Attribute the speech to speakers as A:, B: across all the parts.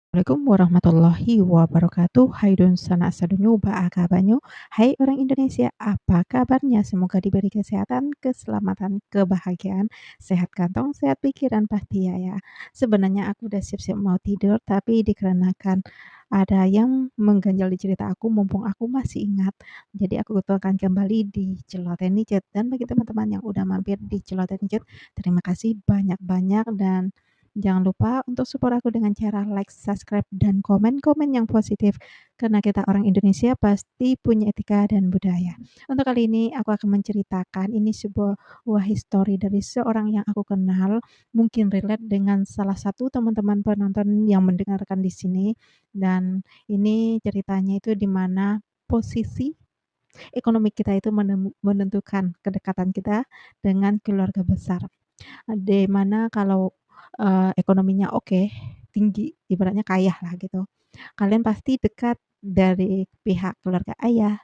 A: Assalamualaikum warahmatullahi wabarakatuh. Hai don sana sadonyo ba kabarnya? Hai orang Indonesia, apa kabarnya? Semoga diberi kesehatan, keselamatan, kebahagiaan, sehat kantong, sehat pikiran pasti ya. Sebenarnya aku udah siap-siap mau tidur, tapi dikarenakan ada yang mengganjal di cerita aku, mumpung aku masih ingat. Jadi aku akan kembali di Celoteh Chat. Dan bagi teman-teman yang udah mampir di Celoteh Chat, terima kasih banyak-banyak dan jangan lupa untuk support aku dengan cara like, subscribe, dan komen-komen yang positif. Karena kita orang Indonesia pasti punya etika dan budaya. Untuk kali ini aku akan menceritakan ini sebuah history dari seorang yang aku kenal. Mungkin relate dengan salah satu teman-teman penonton yang mendengarkan di sini. Dan ini ceritanya itu di mana posisi ekonomi kita itu menentukan kedekatan kita dengan keluarga besar. Di mana kalau, ekonominya oke, tinggi, ibaratnya kaya lah gitu, kalian pasti dekat dari pihak keluarga ayah,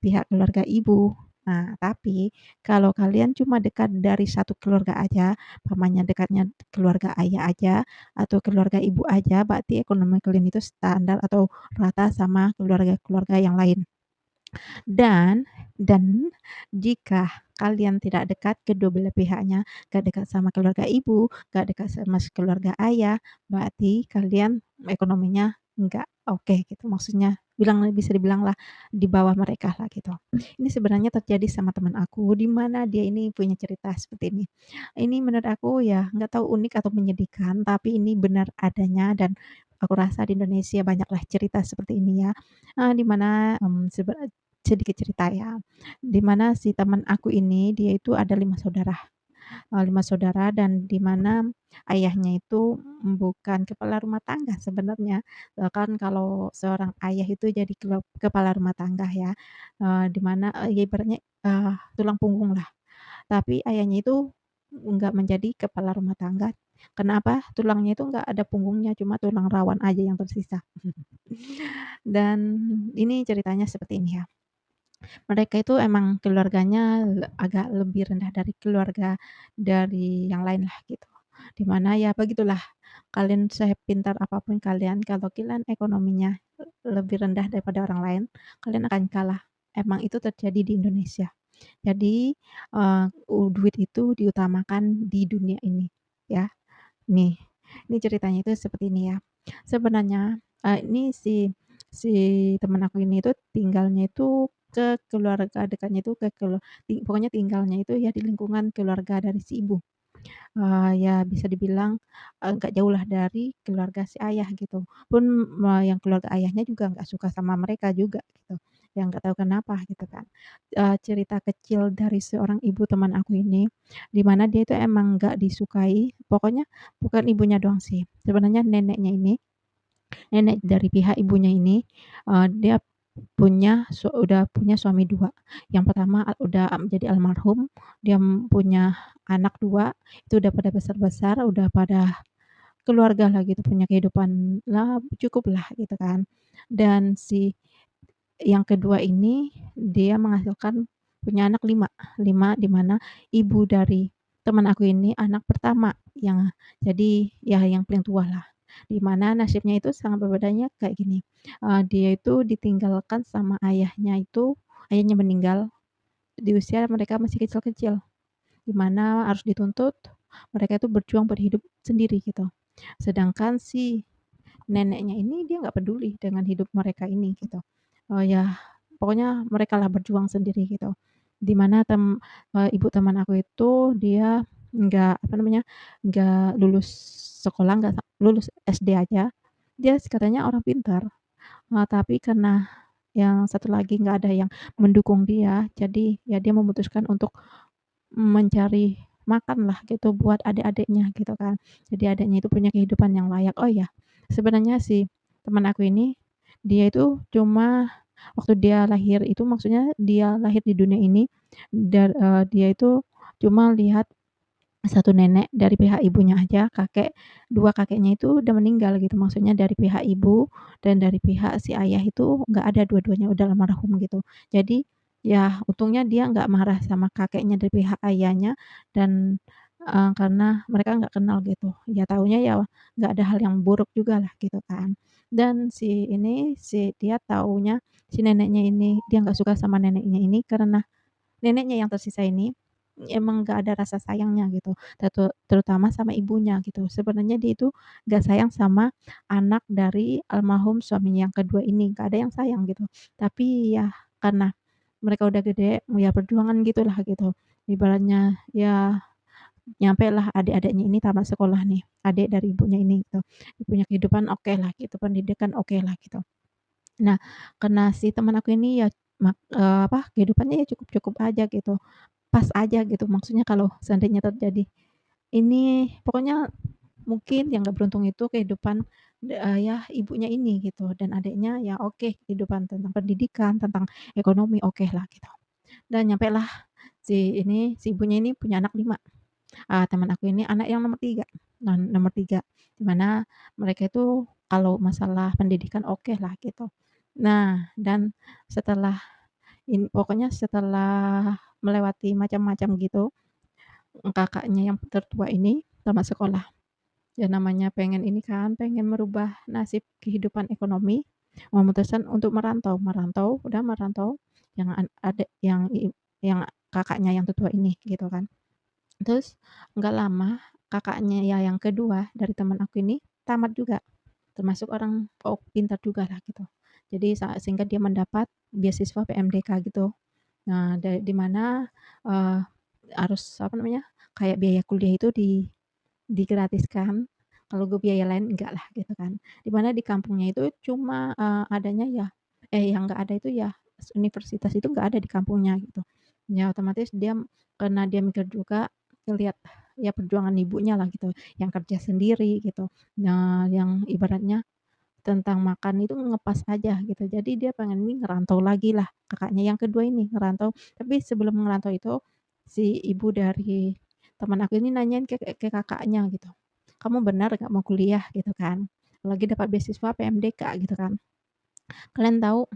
A: pihak keluarga ibu. Nah, tapi kalau kalian cuma dekat dari satu keluarga aja, pamannya dekatnya keluarga ayah aja atau keluarga ibu aja, berarti ekonomi kalian itu standar atau rata sama keluarga-keluarga yang lain. Dan jika kalian tidak dekat kedua belah pihaknya, gak dekat sama keluarga ibu, gak dekat sama keluarga ayah, berarti kalian ekonominya nggak oke gitu. Maksudnya bisa dibilang lah di bawah mereka lah gitu. Ini sebenarnya terjadi sama teman aku, di mana dia ini punya cerita seperti ini. Ini menurut aku ya nggak tahu unik atau menyedihkan, tapi ini benar adanya dan aku rasa di Indonesia banyaklah cerita seperti ini ya. Di mana, sedikit cerita ya, di mana si teman aku ini dia itu ada 5 saudara, 5 saudara dan di mana ayahnya itu bukan kepala rumah tangga sebenarnya, kan kalau seorang ayah itu jadi kepala rumah tangga ya, di mana, ya ibaratnya, tulang punggung lah. Tapi ayahnya itu nggak menjadi kepala rumah tangga. Kenapa? Tulangnya itu nggak ada punggungnya, cuma tulang rawan aja yang tersisa. Dan ini ceritanya seperti ini ya. Mereka itu emang keluarganya agak lebih rendah dari keluarga dari yang lain lah gitu. Di mana ya begitulah, kalian sepintar apapun kalian, kalau kalian ekonominya lebih rendah daripada orang lain, kalian akan kalah. Emang itu terjadi di Indonesia. Jadi, duit itu diutamakan di dunia ini, ya. Nih, ini ceritanya itu seperti ini ya. Sebenarnya, ini si si temen aku ini tuh tinggalnya itu ke keluarga dekatnya itu ke kelu ti pokoknya tinggalnya itu ya di lingkungan keluarga dari si ibu. Ya bisa dibilang, nggak jauh lah dari keluarga si ayah gitu. Pun yang keluarga ayahnya juga nggak suka sama mereka juga gitu, yang nggak tahu kenapa gitu kan. Cerita kecil dari seorang ibu teman aku ini, di mana dia itu emang nggak disukai, pokoknya bukan ibunya doang sih, sebenarnya neneknya ini, nenek dari pihak ibunya ini, dia udah punya suami 2. Yang pertama udah jadi almarhum, dia punya anak 2 itu udah pada besar-besar, udah pada keluarga lah gitu, punya kehidupan lah cukuplah gitu kan. Dan si yang kedua ini dia menghasilkan punya anak 5 5 di mana ibu dari teman aku ini anak pertama yang jadi ya yang paling tua lah. Di mana nasibnya itu sangat berbedanya kayak gini, dia itu ditinggalkan sama ayahnya meninggal di usia mereka masih kecil-kecil, di mana harus dituntut mereka itu berjuang berhidup sendiri gitu. Sedangkan si neneknya ini dia nggak peduli dengan hidup mereka ini gitu. Ya pokoknya merekalah berjuang sendiri gitu. Di mana ibu teman aku itu dia nggak apa namanya, nggak lulus sekolah, nggak lulus SD aja. Dia katanya orang pintar, tapi karena yang satu lagi nggak ada yang mendukung dia, jadi ya dia memutuskan untuk mencari makanlah gitu buat adik-adiknya gitu kan. Jadi adiknya itu punya kehidupan yang layak. Oh ya, sebenarnya si teman aku ini, dia itu cuma waktu dia lahir itu maksudnya dia lahir di dunia ini, dia itu cuma lihat satu nenek dari pihak ibunya aja, 2 kakeknya itu udah meninggal gitu, maksudnya dari pihak ibu dan dari pihak si ayah itu nggak ada, dua-duanya udah almarhum gitu. Jadi, ya untungnya dia nggak marah sama kakeknya dari pihak ayahnya dan, karena mereka nggak kenal gitu. Ya taunya ya nggak ada hal yang buruk jugalah gitu kan. Dan si dia taunya si neneknya ini dia nggak suka sama neneknya ini karena neneknya yang tersisa ini, emang nggak ada rasa sayangnya gitu, terutama sama ibunya gitu. Sebenarnya dia itu nggak sayang sama anak dari almarhum suaminya yang kedua ini, nggak ada yang sayang gitu. Tapi ya karena mereka udah gede, ya perjuangan gitulah gitu. Ibaratnya ya nyampelah adik-adiknya ini tamat sekolah nih, adik dari ibunya ini gitu. Punya kehidupan okelah gitu, pendidikan okelah gitu. Nah, karena si teman aku ini ya kehidupannya ya cukup-cukup aja gitu. Pas aja gitu, maksudnya kalau seandainya terjadi ini pokoknya mungkin yang nggak beruntung itu kehidupan ya ibunya ini gitu dan adiknya ya oke kehidupan tentang pendidikan, tentang ekonomi okelah gitu. Dan nyampelah si ibunya ini punya anak 5, teman aku ini anak yang nomor 3, nomor 3 di mana mereka itu kalau masalah pendidikan okelah gitu. Nah dan setelah pokoknya setelah melewati macam-macam gitu kakaknya yang tertua ini tamat sekolah. Ya namanya pengen ini kan, pengen merubah nasib kehidupan ekonomi, memutuskan untuk merantau. Merantau, udah merantau, yang adek yang kakaknya yang tertua ini gitu kan. Terus nggak lama kakaknya ya yang kedua dari teman aku ini tamat juga, termasuk orang pintar jugalah gitu. Jadi sehingga dia mendapat beasiswa PMDK gitu. Nah di mana, eee, harus apa namanya, kayak biaya kuliah itu digratiskan, kalau gue biaya lain enggak lah gitu kan. Di mana di kampungnya itu cuma, adanya ya yang nggak ada itu ya universitas itu nggak ada di kampungnya gitu. Ya otomatis karena dia mikir juga ngelihat ya perjuangan ibunya lah gitu, yang kerja sendiri gitu. Nah yang ibaratnya tentang makan itu ngepas aja gitu. Jadi dia pengen ini ngerantau lagi lah, kakaknya yang kedua ini ngerantau. Tapi sebelum ngerantau itu, si ibu dari teman aku ini nanyain ke kakaknya gitu, "Kamu benar nggak mau kuliah?" Gitu kan. Lagi dapat beasiswa PMDK gitu kan. Kalian tahu,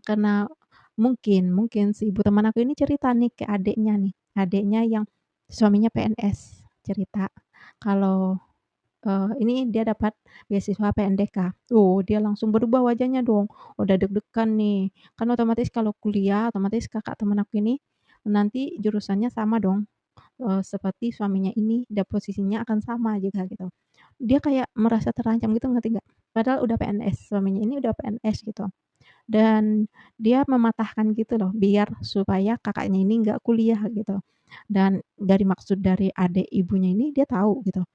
A: karena mungkin si ibu teman aku ini cerita nih ke adiknya yang suaminya PNS, cerita kalau ini dia dapat beasiswa PNDK. Tuh, dia langsung berubah wajahnya dong, udah deg-degan nih. Kan otomatis kalau kuliah, otomatis kakak temen aku ini nanti jurusannya sama dong, seperti suaminya ini dan posisinya akan sama juga gitu. Dia kayak merasa terancam gitu ngerti nggak? Padahal udah PNS, suaminya ini udah PNS gitu. Dan dia mematahkan gitu loh, biar supaya kakaknya ini nggak kuliah gitu. Dan dari maksud dari adik ibunya ini dia tahu gitu.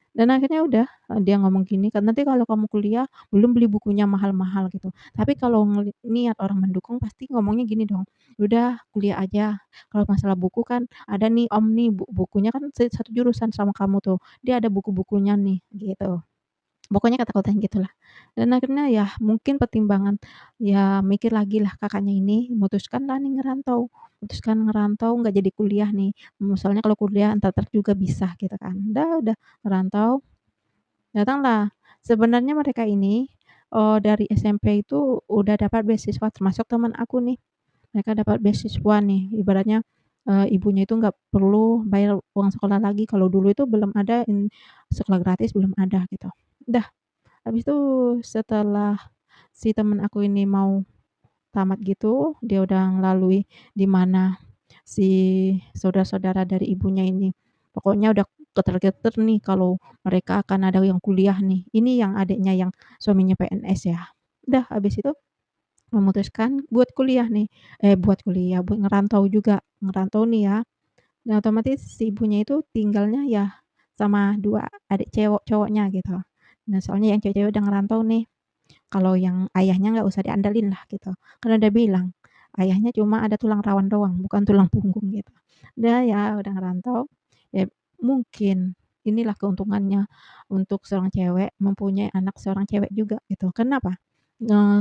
A: Dan akhirnya udah, dia ngomong gini kan, "Nanti kalau kamu kuliah belum beli bukunya mahal-mahal," gitu. Tapi kalau niat orang mendukung pasti ngomongnya gini dong, "Udah kuliah aja, kalau masalah buku kan ada nih Om nih, bukunya kan satu jurusan sama kamu tuh, dia ada buku-bukunya nih," gitu. Pokoknya kata-katanya gitulah. Dan akhirnya ya mungkin pertimbangan, ya mikir lagi lah kakaknya ini, memutuskanlah nih ngerantau, memutuskan ngerantau nggak jadi kuliah nih, soalnya kalau kuliah entar juga bisa gitu kan. Udah ngerantau, datanglah. Sebenarnya mereka ini, dari SMP itu udah dapat beasiswa termasuk teman aku nih. Mereka dapat beasiswa nih, ibaratnya, ibunya itu nggak perlu bayar uang sekolah lagi, kalau dulu itu belum ada sekolah gratis belum ada gitu. Udah, habis itu setelah si temen aku ini mau tamat gitu, dia udah ngelalui di mana si saudara-saudara dari ibunya ini pokoknya udah geter-geter nih kalau mereka akan ada yang kuliah nih. Ini yang adiknya yang suaminya PNS ya. Udah habis itu memutuskan buat kuliah nih, buat kuliah, buat ngerantau juga, ngerantau nih ya. Nah otomatis si ibunya itu tinggalnya ya sama 2 adik cowoknya gitu. Nah soalnya yang cewek-cewek udah ngerantau nih, kalau yang ayahnya nggak usah diandalin lah gitu. Karena udah bilang, ayahnya cuma ada tulang rawan doang, bukan tulang punggung gitu. Udah ya, udah ngerantau, ya mungkin inilah keuntungannya untuk seorang cewek mempunyai anak seorang cewek juga gitu. Kenapa?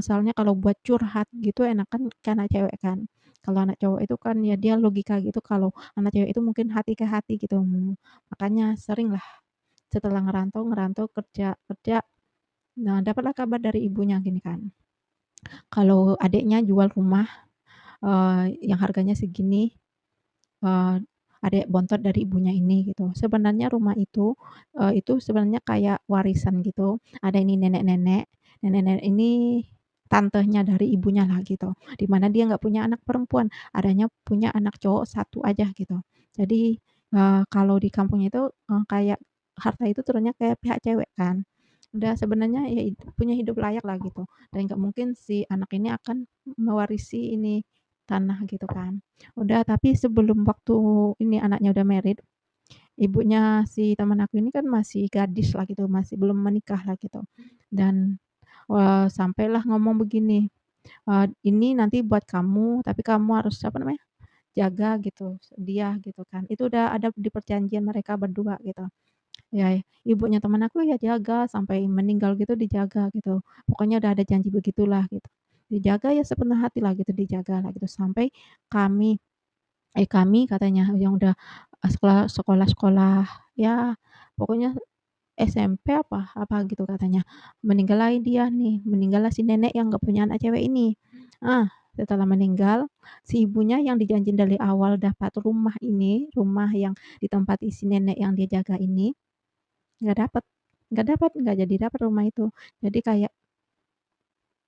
A: Soalnya kalau buat curhat gitu enakan ke anak cewek kan. Kalau anak cowok itu kan ya dia logika gitu, kalau anak cewek itu mungkin hati ke hati gitu. Makanya seringlah setelah ngerantau ngerantau, kerja kerja, nah dapatlah kabar dari ibunya gini kan, kalau adiknya jual rumah, yang harganya segini, eee, adik bontot dari ibunya ini gitu. Sebenarnya rumah itu sebenarnya kayak warisan gitu. Ada ini nenek-nenek ini tantenya dari ibunya lah gitu, di mana dia nggak punya anak perempuan, adanya punya anak cowok satu aja gitu. Jadi, kalau di kampung itu, kayak harta itu turunnya ke pihak cewek kan. Udah sebenarnya ya punya hidup layak lah gitu, dan nggak mungkin si anak ini akan mewarisi ini tanah gitu kan. Udah tapi sebelum waktu ini anaknya udah married, ibunya si teman aku ini kan masih gadis lah gitu, masih belum menikah lah gitu. Dan, sampailah ngomong begini, "Ini nanti buat kamu, tapi kamu harus apa namanya, jaga gitu dia," gitu kan. Itu udah ada di perjanjian mereka berdua gitu. Ya, ibunya teman aku ya jaga sampai meninggal gitu dijaga gitu. Pokoknya udah ada janji begitulah gitu. Dijaga ya sepenuh hati lah gitu, dijaga lah gitu sampai kami kami katanya yang udah, sekolah-sekolah ya pokoknya SMP apa gitu katanya, meninggallah dia nih, meninggallah si nenek yang nggak punya anak cewek ini. Ah, setelah meninggal, si ibunya yang dijanjiin dari awal dapat rumah ini, rumah yang ditempati si nenek yang dia jaga ini, nggak dapet nggak jadi dapet rumah itu. Jadi kayak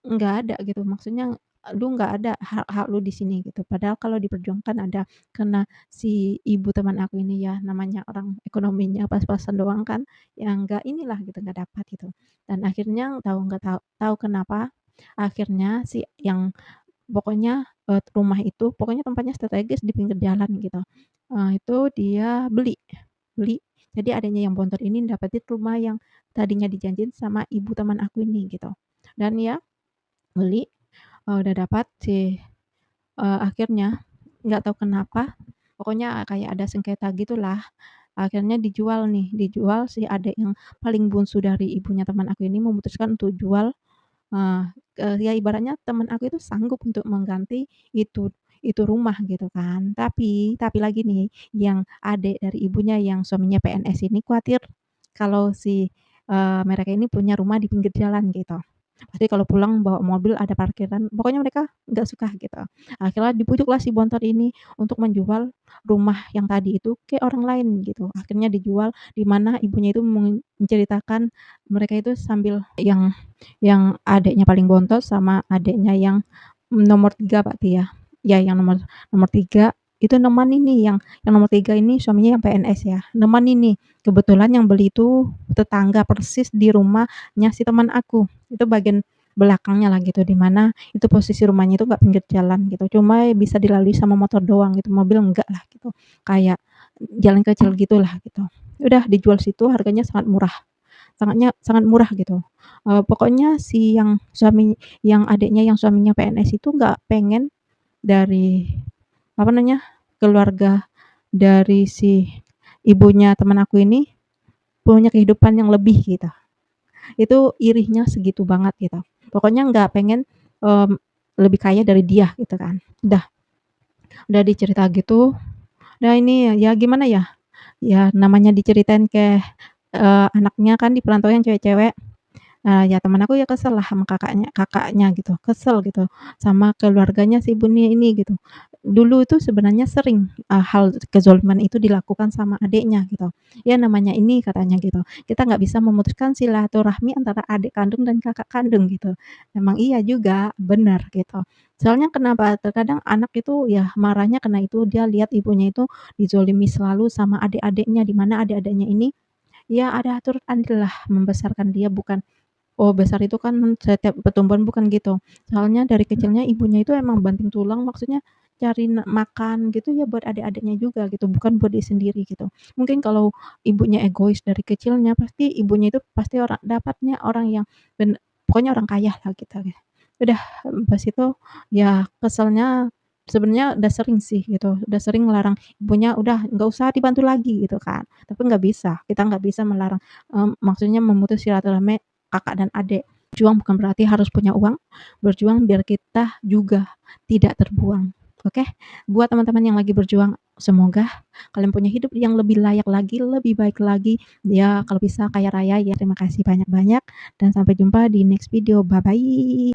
A: nggak ada gitu, maksudnya, "Lu nggak ada hak-hak lu di sini," gitu. Padahal kalau diperjuangkan ada, karena si ibu teman aku ini ya namanya orang ekonominya pas-pasan doang kan, ya nggak inilah gitu, nggak dapat gitu. Dan akhirnya nggak tahu kenapa, akhirnya si yang pokoknya, rumah itu pokoknya tempatnya strategis di pinggir jalan gitu, itu dia beli beli. Jadi adanya yang bontot ini dapetin rumah yang tadinya dijanjiin sama ibu teman aku ini gitu. Dan ya beli, udah dapat si akhirnya nggak tahu kenapa, pokoknya kayak ada sengketa gitulah, akhirnya dijual nih, dijual si adik yang paling bungsu dari ibunya teman aku ini memutuskan untuk jual. Eee ya ibaratnya temen aku itu sanggup untuk mengganti itu itu rumah gitu kan. Tapi lagi nih, yang adik dari ibunya yang suaminya PNS ini kuatir kalau si, mereka ini punya rumah di pinggir jalan gitu. Pasti kalau pulang bawa mobil ada parkiran, pokoknya mereka nggak suka gitu. Akhirnya dibujuklah si bontot ini untuk menjual rumah yang tadi itu ke orang lain gitu. Akhirnya dijual, di mana ibunya itu menceritakan mereka itu sambil yang adiknya paling bontot sama adiknya yang nomor 3 berarti ya? Ya yang nomor nomor 3 itu nemanin nih yang nomor 3 ini suaminya yang PNS ya, nemanin nih. Kebetulan yang beli itu tetangga persis di rumahnya si teman aku, itu bagian belakangnya lah gitu, di mana itu posisi rumahnya itu nggak pinggir jalan gitu, cuma bisa dilalui sama motor doang gitu, mobil enggak lah gitu, kayak jalan kecil gitulah gitu. Udah dijual situ harganya sangat murah. Sangat murah gitu. Pokoknya si yang adiknya yang suaminya PNS itu nggak pengen dari, apa namanya, keluarga dari si ibunya teman aku ini punya kehidupan yang lebih gitu. Itu irihnya segitu banget gitu. Pokoknya nggak pengen, mmm, lebih kaya dari dia gitu kan. Udah dicerita gitu, udah ini ya gimana ya, ya namanya diceritain ke, anaknya kan di perantauan cewek-cewek. Ya temen aku ya kesel lah sama kakaknya gitu, kesel gitu sama keluarganya si ibunya ini gitu. Dulu itu sebenarnya sering, hal kezoliman itu dilakukan sama adiknya gitu. Ya namanya ini katanya gitu, kita nggak bisa memutuskan silaturahmi antara adik kandung dan kakak kandung gitu. Memang iya juga, bener gitu. Soalnya kenapa, terkadang anak itu ya marahnya karena itu dia lihat ibunya itu dizolimi selalu sama adik-adiknya, di mana adik-adiknya ini ya ada turut andil lah membesarkan dia bukan. Oh, besar itu kan setiap pertumbuhan bukan gitu. Soalnya dari kecilnya ibunya itu emang banting tulang, maksudnya cari makan gitu ya buat adik-adiknya juga gitu, bukan buat dia sendiri gitu. Mungkin kalau ibunya egois dari kecilnya, pasti ibunya itu pasti dapatnya orang yang pokoknya orang kaya lah gitu ya. Udah, pas itu ya keselnya sebenarnya udah sering sih gitu, udah sering ngelarang ibunya, "Udah nggak usah dibantu lagi," gitu kan. Tapi nggak bisa, kita nggak bisa melarang, maksudnya memutus silaturahmi kakak dan adik. Berjuang bukan berarti harus punya uang, berjuang biar kita juga tidak terbuang, oke? Buat teman-teman yang lagi berjuang, semoga kalian punya hidup yang lebih layak lagi, lebih baik lagi, ya kalau bisa kaya raya ya. Terima kasih banyak-banyak dan sampai jumpa di next video, bye-bye.